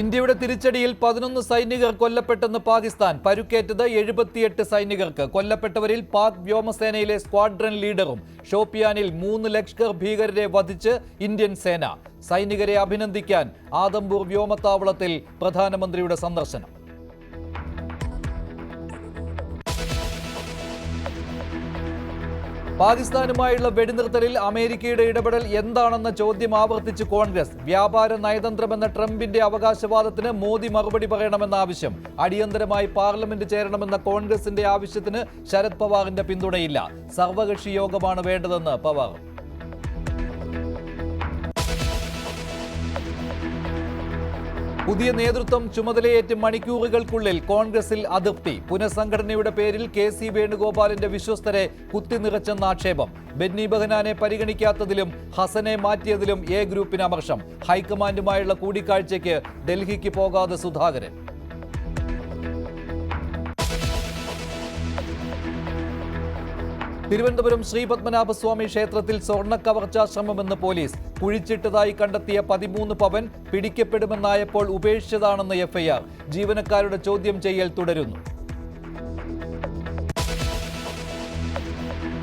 ഇന്ത്യയുടെ തിരിച്ചടിയിൽ 11 സൈനികർ കൊല്ലപ്പെട്ടെന്ന് പാകിസ്ഥാൻ. പരുക്കേറ്റത് 78 സൈനികർക്ക്. കൊല്ലപ്പെട്ടവരിൽ പാക് വ്യോമസേനയിലെ സ്ക്വാഡ്രൺ ലീഡറും ഷോപ്പിയാനിൽ 3 ലഷ്കർ ഭീകരരെ വധിച്ച് ഇന്ത്യൻ സേന. സൈനികരെ അഭിനന്ദിക്കാൻ ആദംപൂർ വ്യോമത്താവളത്തിൽ പ്രധാനമന്ത്രിയുടെ സന്ദർശനം. പാകിസ്ഥാനുമായുള്ള വെടിനിർത്തലിൽ അമേരിക്കയുടെ ഇടപെടൽ എന്താണെന്ന ചോദ്യം ആവർത്തിച്ച് കോൺഗ്രസ്. വ്യാപാര നയതന്ത്രമെന്ന ട്രംപിന്റെ അവകാശവാദത്തിന് മോദി മറുപടി പറയണമെന്ന ആവശ്യം. അടിയന്തരമായി പാർലമെന്റ് ചേരണമെന്ന കോൺഗ്രസിന്റെ ആവശ്യത്തിന് ശരത് പവാറിന്റെ പിന്തുണയില്ല. സർവകക്ഷി യോഗമാണ് വേണ്ടതെന്ന് പവാർ. പുതിയ നേതൃത്വം ചുമതലയേറ്റ് മണിക്കൂറുകൾക്കുള്ളിൽ കോൺഗ്രസിൽ അതൃപ്തി. പുനഃസംഘടനയുടെ പേരിൽ കെ.സി. വേണുഗോപാലിന്റെ വിശ്വസ്തരെ കുത്തിനിറച്ചെന്ന ആക്ഷേപം. ബെന്നി ബെഹനാനെ പരിഗണിക്കാത്തതിലും ഹസനെ മാറ്റിയതിലും എ ഗ്രൂപ്പിന് അമർഷം. ഹൈക്കമാൻഡുമായുള്ള കൂടിക്കാഴ്ചയ്ക്ക് ഡൽഹിക്ക് പോകാതെ സുധാകരൻ. തിരുവനന്തപുരം ശ്രീപത്മനാഭസ്വാമി ക്ഷേത്രത്തിൽ സ്വർണ്ണ കവർച്ചാ ശ്രമമെന്ന് പോലീസ്. കുഴിച്ചിട്ടതായി കണ്ടെത്തിയ 13 പവൻ പിടിക്കപ്പെടുമെന്നായപ്പോൾ ഉപേക്ഷിച്ചതാണെന്ന് എഫ്ഐആർ. ജീവനക്കാരുടെ ചോദ്യം ചെയ്യൽ തുടരുന്നു.